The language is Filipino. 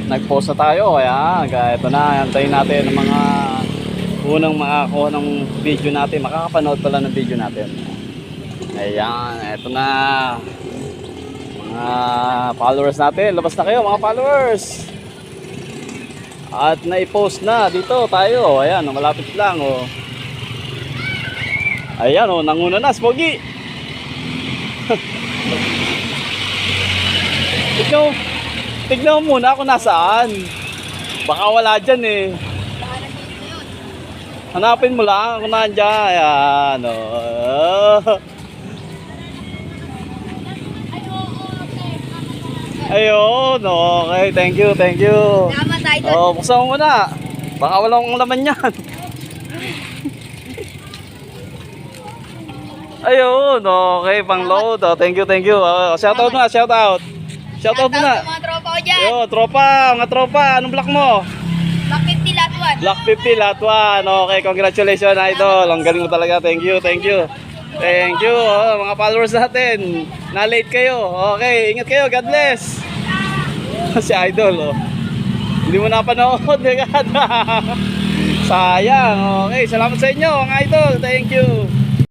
nag-post na tayo. Kaya ito na, antayin natin ang mga unang makakuha ng video natin, makakapanood pala ng video natin. Ayan, ito na mga followers natin. Labas na kayo mga followers. At na-post na dito tayo. Ayan, malapit lang oh. Ayan oh, nanguna na Spogi. Tignan mo muna kung nasaan. Baka wala dyan eh. Hanapin mo lang kung nandiyan. Ayan oh. Ayun, okay, thank you. Salamat, idol. Oh, buksan mo muna. Baka walang laman yan. Ayun, okay, pang load. Oh, thank you. Shout out muna. Shout out muna. Mga tropa ko dyan. Yo, mga tropa, anong block mo? Block 50 lot 1. Block 50 lot 1. Okay, congratulations idol. Ang galing mo talaga. Thank you. Oh, mga followers natin. Na-late kayo. Okay, ingat kayo. God bless. Si idol, oh. Hindi mo napanood. Sayang. Okay, salamat sa inyo, mga idol. Thank you.